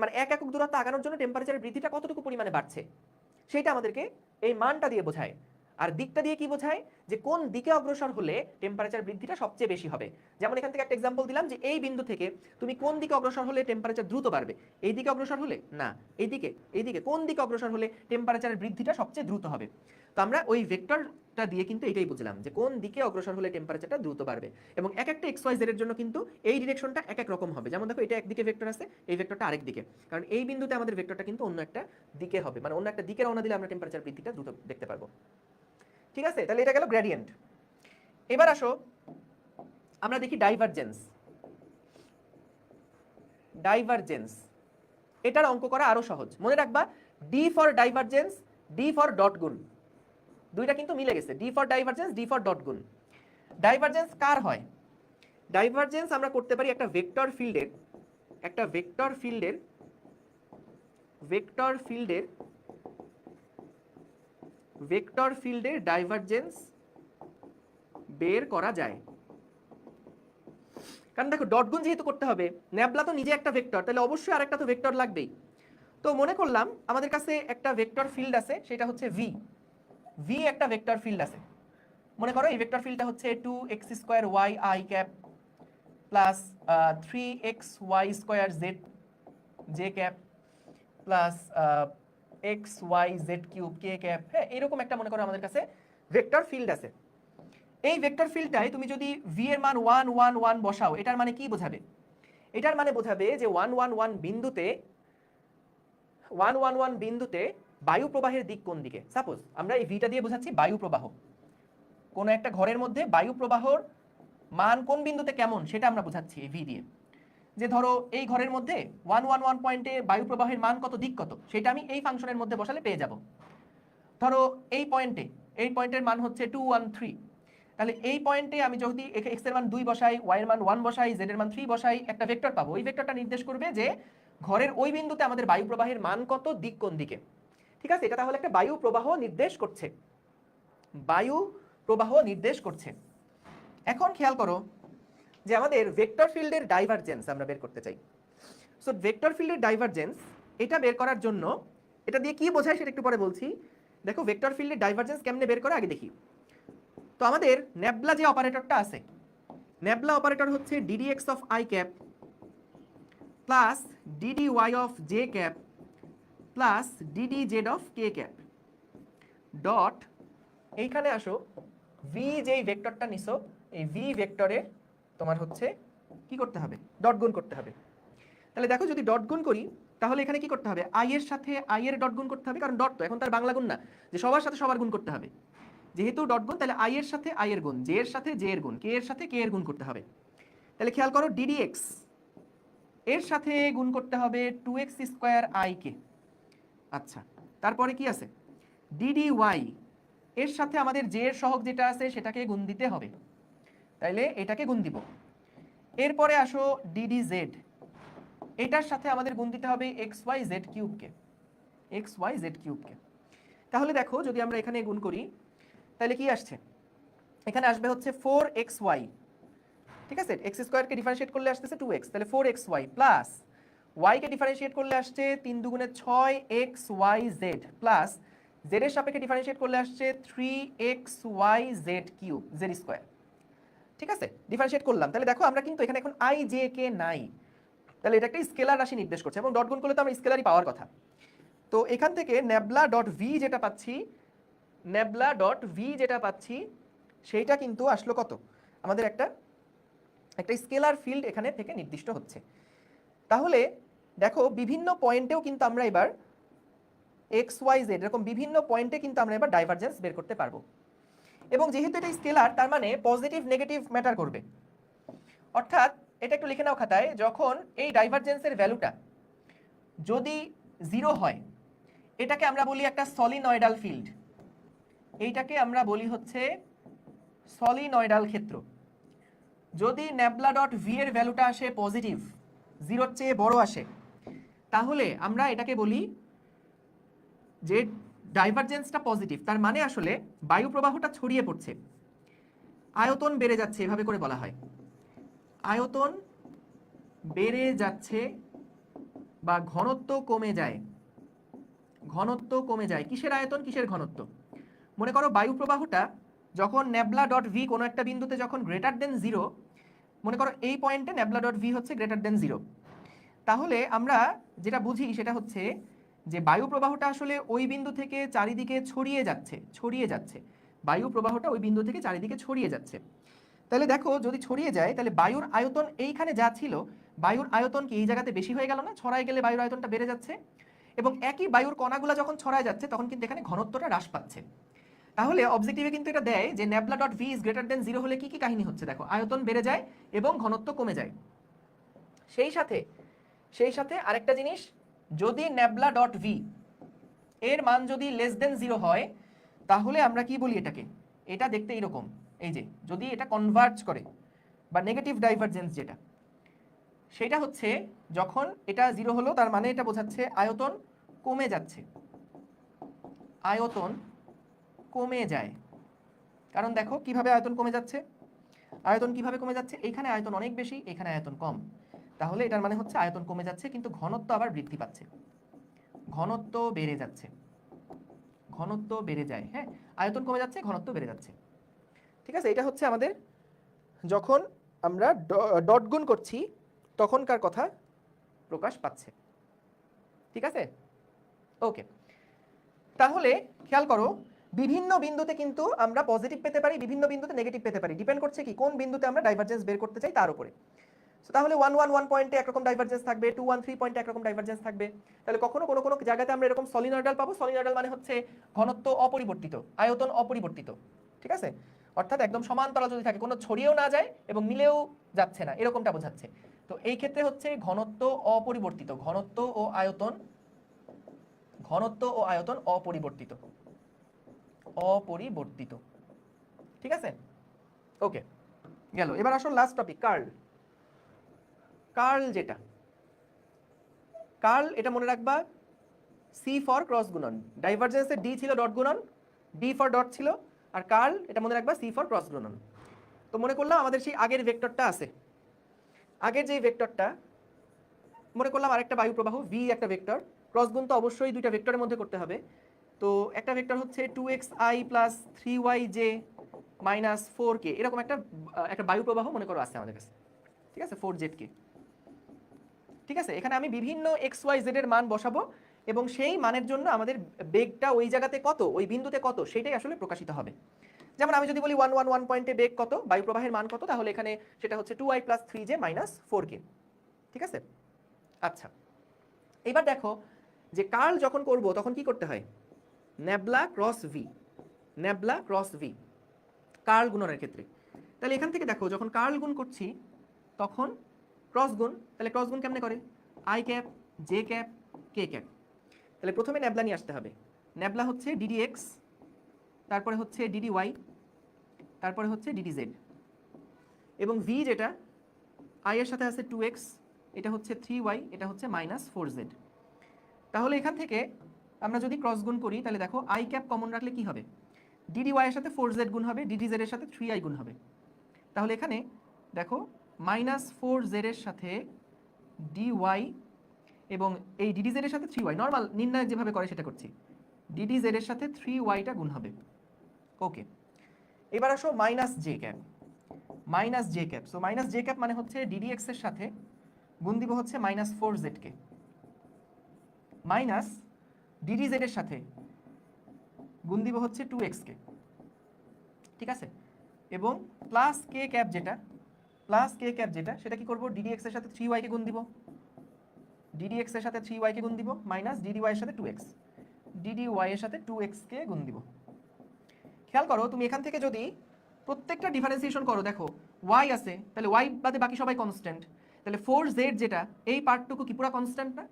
মানে এক একক দূরত্ব আগানোর জন্য টেম্পারেচারের বৃদ্ধিটা কতটুকু পরিমাণে বাড়ছে, সেটা আমাদেরকে এই মানটা দিয়ে বোঝায়। আর দিকটা দিয়ে কি বোঝায়? যে কোন দিকে অগ্রসর হলে টেম্পারেচার বৃদ্ধিটা সবচেয়ে বেশি হবে। যেমন এখান থেকে একটা এক্সাম্পল দিলাম যে এই বিন্দু থেকে তুমি কোন দিকে অগ্রসর হলে টেম্পারেচার দ্রুত বাড়বে? এই দিকে অগ্রসর হলে না, এইদিকে। এইদিকে কোন দিকে অগ্রসর হলে টেম্পারেচারের বৃদ্ধিটা সবচেয়ে দ্রুত হবে? তো আমরা ওই ভেক্টরটা দিয়ে কিন্তু এটাই বুঝলাম যে কোন দিকে অগ্রসর হলে টেম্পারেচারটা দ্রুত বাড়বে। এবং এক একটা এক্স ওয়াই জেড এর জন্য কিন্তু এই ডিরেকশনটা এক এক রকম হবে। যেমন দেখো এটা একদিকে ভেক্টর আছে, এই ভেক্টরটা আরেক দিকে, কারণ এই বিন্দুতে আমাদের ভেক্টরটা কিন্তু অন্য একটা দিকে হবে, মানে অন্য একটা দিকে রওনা দিলে আমরা টেম্পারেচার বৃদ্ধিটা দ্রুত দেখতে পারবো। ঠিক আছে, তাহলে এটা গেল গ্রেডিয়েন্ট। এবার আসো আমরা দেখি ডাইভারজেন্স। ডাইভারজেন্স এটার অঙ্ক করা আরো সহজ। মনে রাখবা D for divergence, D for dot গুণ, দুইটা কিন্তু মিলে গেছে, D for divergence, D for dot গুণ। ডাইভারজেন্স কার হয়? ডাইভারজেন্স আমরা করতে পারি একটা ভেক্টর ফিল্ডের, একটা ভেক্টর ফিল্ডের, ভেক্টর ফিল্ডের, ভেক্টর ফিল্ডের ডাইভারজেন্স বের করা যায়। কারণ দেখো ডট গুণ যেহেতু করতে হবে, ন্যাবলা তো নিজে একটা ভেক্টর, তাহলে অবশ্যই আরেকটা তো ভেক্টর লাগবেই। তো মনে করলাম আমাদের কাছে একটা ভেক্টর ফিল্ড আছে, সেটা হচ্ছে ভি। ভি একটা ভেক্টর ফিল্ড আছে। মনে করো এই ভেক্টর ফিল্ডটা হচ্ছে 2x² yi cap plus 3xy² z j cap plus xyz³ k cap. হ্যাঁ, এরকম একটা মনে করো আমাদের কাছে ভেক্টর ফিল্ড আছে। এই ভেক্টর ফিল্ডটায় তুমি যদি ভি এর মান 1 1 1 বসাও, এটার মানে কি বোঝাবে? এটার মানে বোঝাবে যে 1 1 1 বিন্দুতে, 1 1 1 বিন্দুতে বায়ু প্রবাহের দিক কোন দিকে। সাপোজ আমরা এই ভিটা দিয়ে বোঝাচ্ছি বায়ু প্রবাহ, কোন একটা ঘরের মধ্যে বায়ু প্রবাহর মান কোন বিন্দুতে কেমন সেটা আমরা বোঝাচ্ছি এই ভি দিয়ে। যে ধরো এই ঘরের মধ্যে 111 পয়েন্টে বায়ু প্রবাহের মান কত, দিক কত, সেটা আমি এই ফাংশনের মধ্যে বসালে পেয়ে যাব। ধরো এই পয়েন্টের মান হচ্ছে 213, তাহলে এই পয়েন্টে আমি যদি এক্স এর মান 2 বসাই, ওয়াই এর মান 1 বসাই, জেড এর মান 3 বসাই, একটা ভেক্টর পাবো। ওই ভেক্টরটা নির্দেশ করবে যে ঘরের ওই বিন্দুতে আমাদের বায়ু প্রবাহের মান কত, দিক কোন দিকে। ঠিক আছে, এটা তাহলে একটা বায়ু প্রবাহ নির্দেশ করছে, বায়ু প্রবাহ নির্দেশ করছে। এখন খেয়াল করো যে আমাদের ভেক্টর ফিল্ডের ডাইভারজেন্স আমরা বের করতে চাই। সো ভেক্টর ফিল্ডের ডাইভারজেন্স এটা বের করার জন্য, এটা দিয়ে কি বোঝায় সেটা একটু পরে বলছি। দেখো ভেক্টর ফিল্ডের ডাইভারজেন্স কেমনে বের করে আগে দেখি। তো আমাদের নেবলা যে অপারেটরটা আছে, নেবলা অপারেটর হচ্ছে ddx of i cap plus ddy of j cap plus ddz of k cap dot, এইখানে আসো v যেই ভেক্টরটা নিছো, এই v ভেক্টরে তোমার হচ্ছে কি করতে হবে, ডট গুণ করতে হবে। তাহলে দেখো যদি ডট গুণ করি তাহলে এখানে কি করতে হবে, i এর সাথে i এর ডট গুণ করতে হবে, কারণ ডট তো এখন তার বাংলা গুণ না যে সবার সাথে সবার গুণ করতে হবে। যেহেতু ডট গুণ, তাহলে i এর সাথে i এর গুণ, j এর সাথে j এর গুণ, k এর সাথে k এর গুণ করতে হবে। তাহলে খেয়াল করো ddx এর সাথে গুণ করতে হবে 2x স্কয়ার i কে। আচ্ছা, তারপরে কি আছে, dy এর সাথে আমাদের j এর সহগ যেটা আছে সেটাকে গুণ দিতে হবে, তাইলে এটাকে গুণ দিব। এরপরে আসো ddz, এটার সাথে আমাদের গুণ দিতে হবে xyz কিউবকে, xyz কিউবকে। তাহলে দেখো যদি আমরা এখানে গুণ করি তাহলে কি আসছে, এখানে আসবে হচ্ছে 4xy, ঠিক আছে, x স্কয়ারকে ডিফারেন্সিয়েট করলে আসতেছে 2x, তাহলে 4xy প্লাস y কে ডিফারেন্সিয়েট করলে আসছে 3 দুগুণে 6xyz প্লাস z এর সাপেক্ষে ডিফারেন্সিয়েট করলে আসছে 3xyz কিউব, z স্কয়ার। ঠিক আছে, ডিফারেন্সিয়েট করলাম, তাহলে দেখো আমরা কিন্তু এখানে এখন i j k নাই, তাহলে এটা একটা স্কেলার রাশি নির্দেশ করছে, এবং ডট গুণ করলে তো আমরা স্কেলারই পাওয়ার কথা। তো এখান থেকে নেবলা ডট ভি যেটা পাচ্ছি, নেবলা ডট ভি যেটা পাচ্ছি সেইটা কিন্তু আসলো কত, আমাদের একটা স্কেলার ফিল্ড এখানে থেকে নির্দিষ্ট হচ্ছে। তাহলে দেখো বিভিন্ন পয়েন্টেও কিন্তু আমরা এবার এক্স ওয়াই জেড এরকম বিভিন্ন পয়েন্টে কিন্তু আমরা এবার ডাইভারজেন্স বের করতে পারবো। এবং যেহেতু এটা স্কেলার তার মানে পজিটিভ নেগেটিভ ম্যাটার করবে, অর্থাৎ এটা একটু লিখে নাও খাতায়, যখন এই ডাইভারজেন্সের ভ্যালুটা যদি 0 হয় এটাকে আমরা বলি একটা সলিনয়েডাল ফিল্ড, এইটাকে আমরা বলি হচ্ছে সলিনয়েডাল ক্ষেত্র। যদি নেবলা ডট ভি এর ভ্যালুটা আসে পজিটিভ, 0-র চেয়ে বড় আসে, তাহলে আমরা এটাকে বলি যে ডাইভারজেন্সটা পজিটিভ, তার মানে আসলে বায়ু প্রবাহটা ছড়িয়ে পড়ছে, আয়তন বেড়ে যাচ্ছে, এভাবে করে বলা হয়, আয়তন বেড়ে যাচ্ছে বা ঘনত্ব কমে যায়, ঘনত্ব কমে যায়। কিসের আয়তন, কিসের ঘনত্ব? মনে করো বায়ু প্রবাহটা যখন নেবলা ডট ভি কোনো একটা বিন্দুতে যখন গ্রেটার দেন 0, মনে করো এই পয়েন্টে নেবলা ডট ভি হচ্ছে গ্রেটার দেন 0, তাহলে আমরা যেটা বুঝি সেটা হচ্ছে যে বায়ু প্রবাহটা আসলে ওই বিন্দু থেকে চারিদিকে ছড়িয়ে যাচ্ছে, বায়ু প্রবাহটা ওই বিন্দু থেকে চারিদিকে ছড়িয়ে যাচ্ছে। তাহলে দেখো যদি ছড়িয়ে যায় তাহলে বায়ুর আয়তন এইখানে যা ছিল, বায়ুর আয়তন কি এই জায়গাতে বেশি হয়ে গেল না, ছড়ায় গেলে বায়ুর আয়তনটা বেড়ে যাচ্ছে, এবং একই বায়ুর কণাগুলো যখন ছড়ায় যাচ্ছে তখন কিন্তু এখানে ঘনত্বটা হ্রাস পাচ্ছে। তাহলে অবজেক্টিভে কিন্তু এটা দেয় যে nabla dot V is greater than 0 হলে কি কি কাহিনী হচ্ছে, দেখো আয়তন বেড়ে যায় এবং ঘনত্ব কমে যায়। সেই সাথে আরেকটা জিনিস, যদি নেবলা ডট ভি এর মান যদি লেস দেন 0 হয় তাহলে আমরা কি বলি এটাকে, এটা দেখতে এরকম, এই যে যদি এটা কনভার্জ করে বা নেগেটিভ ডাইভারজেন্স যেটা, সেটা হচ্ছে যখন এটা 0 হলো তার মানে এটা বোঝাচ্ছে আয়তন কমে যাচ্ছে, আয়তন কমে যায়। কারণ দেখো কিভাবে আয়তন কমে যাচ্ছে, আয়তন কিভাবে কমে যাচ্ছে, এইখানে আয়তন অনেক বেশি, এখানে আয়তন কম, তাহলে এটার মানে হচ্ছে আয়তন কমে যাচ্ছে কিন্তু ঘনত্ব আবার বৃদ্ধি পাচ্ছে, ঘনত্ব বেড়ে যাচ্ছে, ঘনত্ব বেড়ে যায়, হ্যাঁ, আয়তন কমে যাচ্ছে ঘনত্ব বেড়ে যাচ্ছে। ঠিক আছে, এটা হচ্ছে আমাদের যখন আমরা ডট গুণ করছি তখনকার কথা প্রকাশ পাচ্ছে। ঠিক আছে, ওকে। তাহলে খেয়াল করো বিভিন্ন বিন্দুতে কিন্তু আমরা পজিটিভ পেতে পারি, বিভিন্ন বিন্দুতে নেগেটিভ পেতে পারি, ডিপেন্ড করছে কি কোন বিন্দুতে আমরা ডাইভারজেন্স বের করতে চাই তার উপরে। তাহলে 111 পয়েন্টে একরকম ডাইভারজেন্স থাকবে, 213 পয়েন্টে একরকম ডাইভারজেন্স থাকবে। তাহলে কখনো কোনো কোনো জায়গাতে আমরা এরকম সলিনয়েডাল পাবো, সলিনয়েডাল মানে হচ্ছে ঘনত্ব অপরিবর্তিত, আয়তন অপরিবর্তিত, ঠিক আছে, অর্থাৎ একদম সমান্তরাল যদি থাকে, কোনো ছড়িয়েও না যায় এবং মিলেও যাচ্ছে না, এরকমটা বোঝাচ্ছে। তো এই ক্ষেত্রে হচ্ছে ঘনত্ব অপরিবর্তিত, ঘনত্ব ও আয়তন অপরিবর্তিত, অপরিবর্তিত। ঠিক আছে, ওকে গেল। এবার আসো লাস্ট টপিক, কার্ল। কার্ল যেটা, কার্ল এটা মনে রাখবা সি ফর ক্রস গুণন, ডাইভারজেন্সে ডি ছিল ডট গুণন, ডি ফর ডট ছিল, আর কার্ল এটা মনে রাখবা সি ফর ক্রস গুণন। তো মনে করলাম আমাদের সেই আগের ভেক্টরটা আছে, আগের যে ভেক্টরটা মনে করলাম আরেকটা বায়ু প্রবাহ ভি একটা ভেক্টর, ক্রস গুণ তো অবশ্যই দুইটা ভেক্টরের মধ্যে করতে হবে। তো একটা ভেক্টর হচ্ছে 2xi plus 3yj minus 4k, এরকম একটা বায়ু প্রবাহ মনে করো আছে আমাদের কাছে, ঠিক আছে, 4zk। ঠিক আছে, এখানে আমি বিভিন্ন xyz এর মান বসাবো এবং সেই মানের জন্য আমাদের বেগটা ওই জায়গাতে কত, ওই বিন্দুতে কত, সেটাই আসলে প্রকাশিত হবে। যেমন আমি যদি বলি 111 পয়েন্টে বেগ কত, বায়ু প্রবাহের মান কত, তাহলে এখানে সেটা হচ্ছে 2i plus 3j minus 4k। ঠিক আছে, আচ্ছা এবার দেখো যে কার্ল যখন করব তখন কি করতে হয়, nabla cross V, nabla cross V curl গুণনের ক্ষেত্রে। তাহলে এখান থেকে দেখো যখন কার্ল গুণ করছি তখন ক্রস গুণ, তাহলে ক্রস গুণ কেমনে করে, I cap J cap K cap. তাহলে প্রথমে ন্যাবলা নিয়ে আসতে হবে, ন্যাবলা হচ্ছে ডিডি এক্স, তারপরে হচ্ছে ডিডি ওয়াই, তারপরে হচ্ছে ডিডি জেড, এবং ভি যেটা আই এর সাথে আছে 2x, এটা হচ্ছে 3y, এটা হচ্ছে মাইনাস 4z। তাহলে এখান থেকে আমরা যদি ক্রস গুণ করি তাহলে দেখো আই ক্যাপ কমন রাখলে কি হবে, ডিডি ওয়াই এর সাথে 4z গুণ হবে, ডিডি জেড এর সাথে 3i গুণ হবে। তাহলে এখানে দেখো মাইনাস 4z এর সাথে dy এবং এই ডিডি জেড এর সাথে 3y, নর্মাল নির্ণায়ক যেভাবে করে সেটা করছি, ডিডি জেড এর সাথে 3yটা গুণ হবে। ওকে, এবার আসো minus J cap, minus J cap. So minus J cap মানে হচ্ছে ডিডি এক্স এর সাথে গুণ দিব হচ্ছে মাইনাস 4z কে, মাইনাস ডিডি জেড এর সাথে গুণ দিব হচ্ছে 2x কে। ঠিক আছে, এবং প্লাস কে ক্যাপ যেটা, প্লাস কে ক্যাপ যেটা সেটা কি করব, ডিডি এক্স এর সাথে 3y কে গুণ দিব, ডিডি এক্স এর সাথে 3y কে গুণ দিব, মাইনাস ডিডি ওয়াই এর সাথে 2x, ডিডি ওয়াই এর সাথে 2x কে গুণ দিব। খেয়াল করো তুমি এখান থেকে যদি প্রত্যেকটা ডিফারেন্সিয়েশন করো, দেখো y আছে, তাহলে y বাদে বাকি সবাই কনস্ট্যান্ট, তাহলে 4z যেটা এই পার্টটুকু কি পুরো কনস্ট্যান্ট না?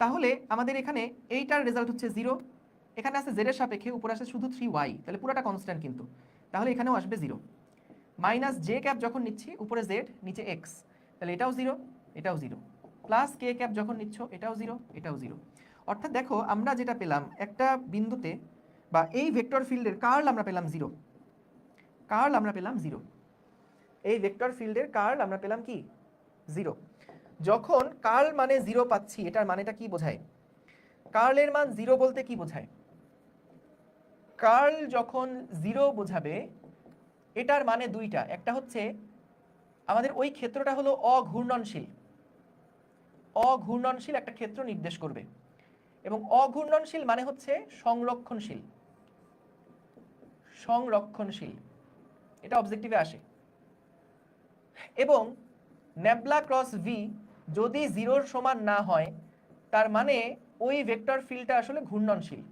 তাহলে আমাদের এখানে এইটার রেজাল্ট হচ্ছে 0, এখানে আছে z এর সাপেক্ষে, উপরে আসে শুধু 3y, তাহলে পুরোটা কনস্ট্যান্ট কিন্তু, তাহলে এখানেও আসবে 0। মাইনাস জে ক্যাপ যখন নিচ্ছি উপরে z নিচে x, তাহলে এটাও 0, এটাও 0। প্লাস কে ক্যাপ যখন নিচ্ছ এটাও 0, এটাও 0। অর্থাৎ দেখো আমরা যেটা পেলাম একটা বিন্দুতে বা এই ভেক্টর ফিল্ডের কার্ল আমরা পেলাম 0, কার্ল আমরা পেলাম 0, এই ভেক্টর ফিল্ডের কার্ল আমরা পেলাম কি 0। যখন কার্ল মানে 0 পাচ্ছি এটার মানেটা কি বোঝায়, কার্লের মান 0 বলতে কি বোঝায়, কার্ল যখন 0 বোঝাবে এটার মানে দুইটা, একটা হচ্ছে আমাদের ওই ক্ষেত্রটা হলো অঘূর্ণনশীল, অঘূর্ণনশীল একটা ক্ষেত্র নির্দেশ করবে, এবং অঘূর্ণনশীল মানে হচ্ছে সংরক্ষণশীল, সংরক্ষণশীল এটা অবজেক্টিভে আসে। এবং ন্যাবলা ক্রস ভি যদি 0-র সমান না হয় তার মানে ওই ভেক্টর ফিল্ডটা আসলে ঘূর্ণনশীল,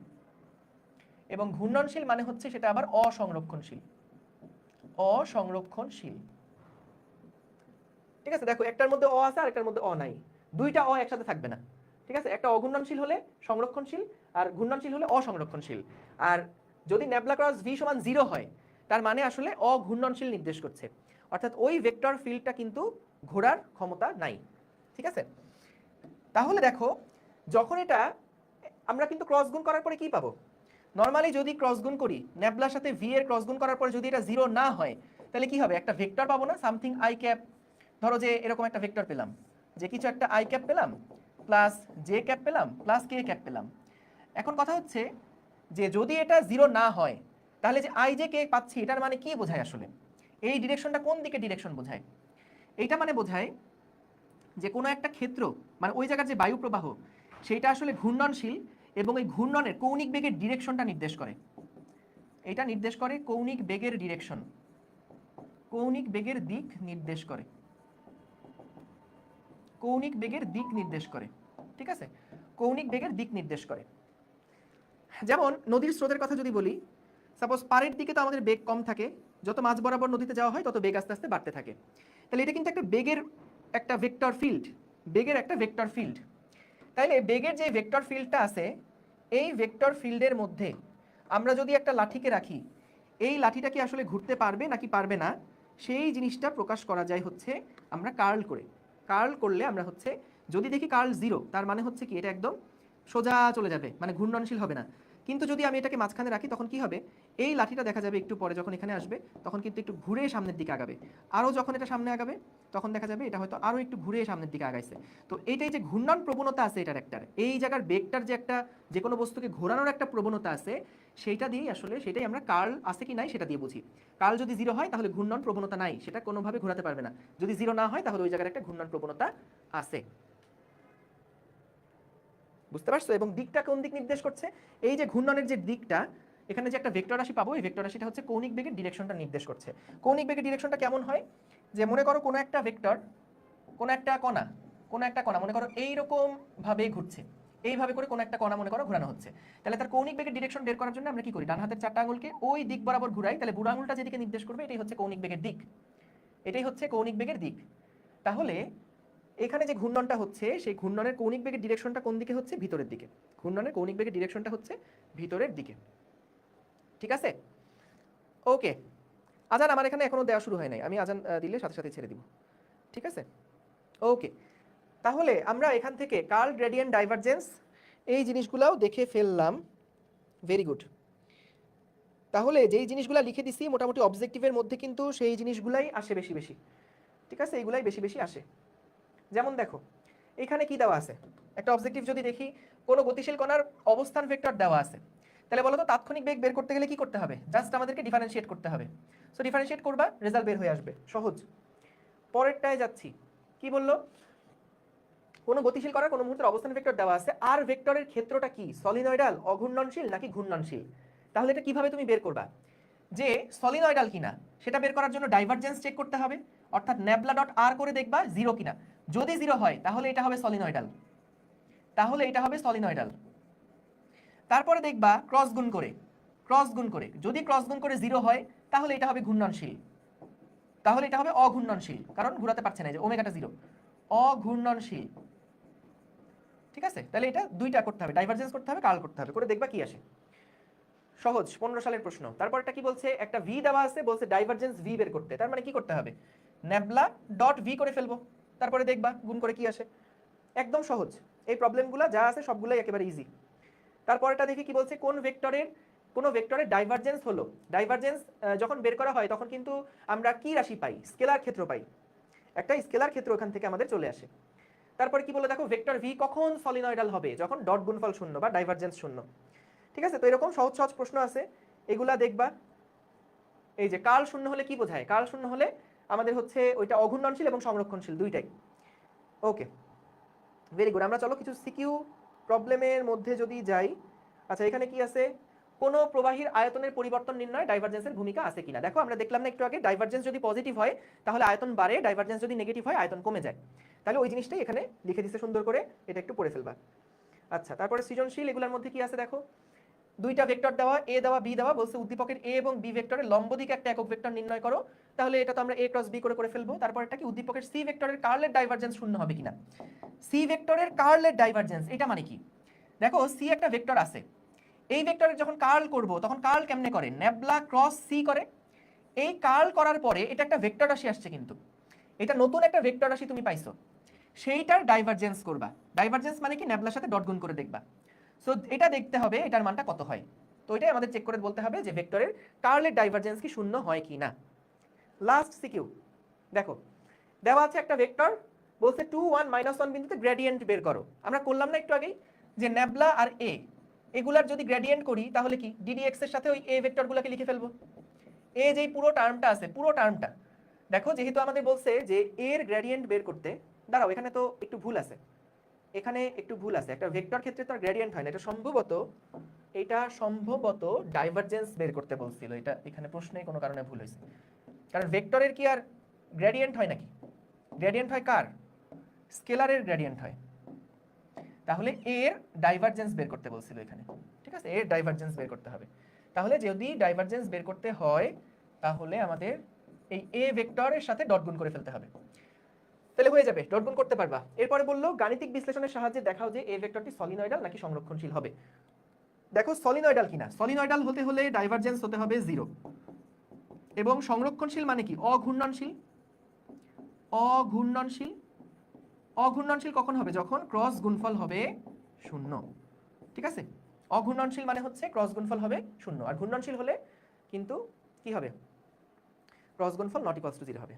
এবং ঘূর্ণনশীল মানে হচ্ছে সেটা আবার অসংরক্ষণশীল, অসংরক্ষণশীল। ঠিক আছে, দেখো একটার মধ্যে অ আছে আর একটার মধ্যে অ নাই, দুইটা অ একসাথে থাকবে না। ঠিক আছে, একটা অঘূর্ণনশীল হলে সংরক্ষণশীল আর ঘূর্ণনশীল হলে অসংরক্ষণশীল। আর যদি ন্যাবলা ক্রস ভি সমান 0 হয় তার মানে আসলে অঘূর্ণনশীল নির্দেশ করছে, অর্থাৎ ওই ভেক্টর ফিল্ডটা কিন্তু ঘোরার ক্ষমতা নাই। ঠিক আছে, তাহলে দেখো যখন এটা আমরা কিন্তু ক্রস গুণ করার পরে কি পাবো, নরমালি যদি ক্রস গুণ করি ন্যাবলার সাথে ভি এর ক্রস গুণ করার পরে যদি এটা 0 না হয় তাহলে কি হবে, একটা ভেক্টর পাবো না, সামথিং আই ক্যাপ, ধরো যে এরকম একটা ভেক্টর পেলাম, যে কিছু একটা আই ক্যাপ পেলাম প্লাস জে ক্যাপ পেলাম প্লাস কে ক্যাপ পেলাম। এখন কথা হচ্ছে যে যদি এটা 0 না হয় তাহলে যে আই জে কে পাচ্ছি এটার মানে কি বোঝায়, আসলে এই ডিরেকশনটা কোন দিকে ডিরেকশন বোঝায়, এইটা মানে বোঝায় যে কোনো একটা ক্ষেত্র মানে ওই জায়গার যে বায়ু প্রবাহ সেইটা আসলে ঘূর্ণনশীল এবং এই ঘূর্ণনের কৌণিক বেগের ডিরেকশনটা নির্দেশ করে, এটা নির্দেশ করে কৌণিক বেগের ডিরেকশন, কৌণিক বেগের দিক নির্দেশ করে, কৌণিক বেগের দিক নির্দেশ করে। ঠিক আছে, কৌণিক বেগের দিক নির্দেশ করে। যেমন নদীর স্রোতের কথা যদি বলি, সাপোজ পাড়ের দিকে তো আমাদের বেগ কম থাকে, যত মাঝ বরাবর নদীতে যাওয়া হয় তত বেগ আস্তে আস্তে বাড়তে থাকে, তাহলে এটা কিন্তু একটা বেগের একটা ভেক্টর ফিল্ড, বেগের একটা ভেক্টর ফিল্ড। তাইলে বেগের যে ভেক্টর ফিল্ডটা আছে, এই ভেক্টর ফিল্ডের মধ্যে আমরা যদি একটা লাঠিকে রাখি, এই লাঠিটা কি আসলে ঘুরতে পারবে নাকি পারবে না, সেই জিনিসটা প্রকাশ করা যায় হচ্ছে আমরা কার্ল করে। কার্ল করলে আমরা হচ্ছে যদি দেখি কার্ল 0, তার মানে হচ্ছে কি এটা একদম সোজা চলে যাবে, মানে ঘূর্ণনশীল হবে না। কিন্তু যদি আমি এটাকে মাঝখানে রাখি তখন কি হবে, এই লাঠিটা দেখা যাবে একটু পরে যখন এখানে আসবে তখন কিন্তু একটু ঘুরে সামনের দিকে আগাবে। আরও যখন এটা সামনে আগাবে তখন দেখা যাবে এটা হয়তো আরও একটু ঘুরে সামনের দিকে আগাইছে। তো এইটাই যে ঘূর্ণন প্রবণতা আছে এটার একটা, এই জায়গার বেগটার যে একটা যে কোনো বস্তুকে ঘোরানোর একটা প্রবণতা আছে, সেইটা দিয়েই আসলে সেটাই আমরা কার্ল আছে কি নাই সেটা দিয়ে বুঝি। কার্ল যদি 0 হয় তাহলে ঘূর্ণন প্রবণতা নাই, সেটা কোনোভাবে ঘোরাতে পারবে না। যদি 0 না হয় তাহলে ওই জায়গার একটা ঘূর্ণন প্রবণতা আছে। বুঝতে পারছো? এবং দিকটা কোন দিক নির্দেশ করছে, এই যে ঘূর্ণনের যে দিকটা, এখানে যে একটা ভেক্টর রাশি পাবো, এই ভেক্টর রাশিটা হচ্ছে কৌণিক বেগের ডিরেকশনটা নির্দেশ করছে। কৌণিক বেগের ডিরেকশনটা কেমন হয়, যে মনে করো কোনো একটা ভেক্টর, কোনো একটা কণা মনে করো এইরকম ভাবে ঘুরছে, এইভাবে করে কোনো একটা কণা মনে করো ঘোরানো হচ্ছে। তাহলে তার কৌণিক বেগের ডিরেকশন বের করার জন্য আমরা কি করি, ডান হাতের 4টা আঙুলকে ওই দিক বরাবর ঘুরাই, তাহলে বুড়ো আঙুলটা যেদিকে নির্দেশ করবে এটাই হচ্ছে কৌণিক বেগের দিক, এটাই হচ্ছে কৌণিক বেগের দিক। তাহলে এখানে যে ঘূর্ণনটা হচ্ছে, সেই ঘূর্ণনের কৌণিক বেগের ডিরেকশনটা কোন দিকে হচ্ছে, ভিতরের দিকে। ঘূর্ণনের কৌণিক বেগের ডিরেকশনটা হচ্ছে ভিতরের দিকে। ঠিক আছে? ওকে, আজান আমার এখানে এখনো দেওয়া শুরু হয় নাই, আমি আজান দিলে সাথে সাথে ছেড়ে দিব। ঠিক আছে? ওকে, তাহলে আমরা এখান থেকে কার্ল, গ্রেডিয়েন্ট, ডাইভারজেন্স এই জিনিসগুলোও দেখে ফেললাম। Very good. তাহলে যেই জিনিসগুলো লিখে দিছি মোটামুটি অবজেক্টিভের মধ্যে কিন্তু সেই জিনিসগুলাই আসে বেশি বেশি। ঠিক আছে? এইগুলাই বেশি বেশি আসে। যেমন দেখো এখানে কি দেওয়া আছে, একটা অবজেক্টিভ যদি দেখি, কোনো গতিশীল কণার অবস্থান ভেক্টর দেওয়া আছে, তাহলে বলো তো তাৎক্ষণিক বেগ বের করতে গেলে কি করতে হবে, জাস্ট আমাদেরকে ডিফারেন্সিয়েট করতে হবে। সো ডিফারেন্সিয়েট করবা, রেজাল্ট বের হয়ে আসবে, সহজ। পরেরটায় যাচ্ছি, কি বললো, কোনো গতিশীল কণার কোনো মুহূর্তের অবস্থান ভেক্টর দেওয়া আছে, আর ভেক্টরের ক্ষেত্রটা কি, সলিনয়েডাল, অঘূর্ণনশীল নাকি ঘূর্ণনশীল। তাহলে এটা কিভাবে তুমি বের করবা, যে সলিনয়েডাল কিনা সেটা বের করার জন্য ডাইভারজেন্স চেক করতে হবে, অর্থাৎ নেবলা ডট আর করে দেখবা 0 কিনা। যদি 0 হয় তাহলে এটা হবে সলিনয়েডাল, তাহলে এটা হবে সলিনয়েডাল। তারপরে দেখবা ক্রস গুণ করে, যদি ক্রস গুণ করে 0 হয় তাহলে এটা হবে ঘূর্ণনশীল, তাহলে এটা হবে অঘূর্ণনশীল, কারণ ঘোরাতে পারছে না, যে ওমেগাটা 0, অঘূর্ণনশীল। ঠিক আছে? তাহলে এটা দুইটা করতে হবে, ডাইভারজেন্স করতে হবে, কার্ল করতে হবে, করে দেখবা কি আসে। সহজ, 15 সালের প্রশ্ন। তারপর এটা কি বলছে, একটা ভি দেওয়া আছে, বলছে ডাইভারজেন্স ভি বের করতে, তার মানে কি করতে হবে, নেবলা ডট ভি করে ফেলবো, তারপরে দেখবা গুণ করে কি আসে। একদম সহজ, এই প্রবলেমগুলো যা আছে সবগুলোই একেবারে ইজি। তারপরটা দেখি কি বলছে, কোন ভেক্টরের ডাইভারজেন্স হলো, ডাইভারজেন্স যখন বের করা হয় তখন কিন্তু আমরা কি রাশি পাই, স্কেলার ক্ষেত্র পাই, একটা স্কেলার ক্ষেত্র ওখান থেকে আমাদের চলে আসে। তারপরে কি বলে দেখো, ভেক্টর ভি কখন সলিনয়েডাল হবে, যখন ডট গুণফল শূন্য বা ডাইভারজেন্স শূন্য। ঠিক আছে? তো এরকম সহজ সহজ প্রশ্ন আছে, এগুলা দেখবা। এই যে কার্ল শূন্য হলে কি বোঝায়, কার্ল শূন্য হলে আমাদের হচ্ছে ওইটা অঘূর্ণনশীল এবং সংরক্ষণশীল দুইটাই। ওকে, ভেরি গুড। আমরা চলো কিছু সিকিউ প্রবলেমের মধ্যে যদি যাই। আচ্ছা, এখানে কি আছে, কোন প্রবাহীর আয়তনের পরিবর্তন নির্ণয় ডাইভারজেন্সের ভূমিকা আছে কিনা। দেখো আমরা দেখলাম না একটু আগে, ডাইভারজেন্স যদি পজিটিভ হয় তাহলে আয়তন বাড়ে, ডাইভারজেন্স যদি নেগেটিভ হয় আয়তন কমে যায়। তাহলে ওই জিনিসটাই এখানে লিখে দিতে সুন্দর করে, এটা একটু পড়ে ফেলবা। আচ্ছা, তারপরে সৃজনশীল, এগুলোর মধ্যে কি আছে দেখো, দুইটা ভেক্টর দেওয়া, এ দেওয়া, বি দেওয়া, বলছে উদ্দীপকের এ এবং বি ভেক্টরের লম্ব দিকে একটা একক ভেক্টর নির্ণয় করো। তাহলে এটা তো আমরা এ ক্রস বি করে ফেলবো। তারপর এটা কি, উদ্দীপকের সি ভেক্টরের কার্লের ডাইভারজেন্স শূন্য হবে কিনা। সি ভেক্টরের কার্লের ডাইভারজেন্স, এটা মানে কি, দেখো সি একটা ভেক্টর আছে, এই ভেক্টরের যখন কার্ল করব তখন কার্ল কেমনে করে, নেবলা ক্রস সি করে। এই কার্ল করার পরে এটা একটা ভেক্টর রাশি আসছে, কিন্তু এটা নতুন একটা ভেক্টর রাশি তুমি পাইছো, সেইটার ডাইভারজেন্স করবা। ডাইভারজেন্স মানে কি, নেবলার সাথে ডট গুণ করে দেখবা। সো এটা দেখতে হবে এটার মানটা কত হয়। তো এটাই আমাদের চেক করে বলতে হবে যে ভেক্টরের কার্লের ডাইভারজেন্স কি শূন্য হয় কি না। লাস্ট সিকিউ দেখো, দেওয়া আছে একটা ভেক্টর, বলছে 2 1 -1 বিন্দুতে গ্রেডিয়েন্ট বের করো। আমরা করলাম না একটু আগেই, যে নেবলা আর এ এগুলার যদি গ্রেডিয়েন্ট করি তাহলে কি ddx এর সাথে ওই এ ভেক্টরগুলোকে লিখে ফেলবো। এ যেই পুরো টার্মটা আছে, পুরো টার্মটা দেখো, যেহেতু আমাদের বলছে যে এর গ্রেডিয়েন্ট বের করতে, দাঁড়াও এখানে তো একটু ভুল আছে, এখানে একটু ভুল আছে, একটা ভেক্টর ক্ষেত্রে তো আর গ্রেডিয়েন্ট হয় না, এটা সম্ভবত ডাইভারজেন্স বের করতে বলছিল, এটা এখানে প্রশ্নে কোনো কারণে ভুল হয়েছে। কারণ ভেক্টরের কি আর গ্রেডিয়েন্ট হয় নাকি, গ্রেডিয়েন্ট হয় কার, স্কেলারের গ্রেডিয়েন্ট হয়। তাহলে এর ডাইভারজেন্স বের করতে বলছিল এখানে। ঠিক আছে, এর ডাইভারজেন্স বের করতে হবে। তাহলে যদি ডাইভারজেন্স বের করতে হয় তাহলে আমাদের এই এ ভেক্টরের সাথে ডট গুণ করে ফেলতে হবে। তাহলে হয়ে যাবে, ডট গুণ করতে পারবা। এরপরে বললো গাণিতিক বিশ্লেষণের সাহায্যে দেখাও যে এ ভেক্টরটি সলিনয়েডাল নাকি সংরক্ষণশীল হবে। দেখো সলিনয়েডাল কিনা, সলিনয়েডাল হতে হলে ডাইভারজেন্স হতে হবে 0 এবং সংরক্ষণশীল মানে কি অঘূর্ণনশীল। অঘূর্ণনশীল, অঘূর্ণনশীল কখন হবে, যখন ক্রস গুণফল হবে 0। ঠিক আছে, অঘূর্ণনশীল মানে হচ্ছে ক্রস গুণফল হবে 0, আর ঘূর্ণনশীল হলে কিন্তু কি হবে, ক্রস গুণফল নট ইকুয়ালস টু 0 হবে।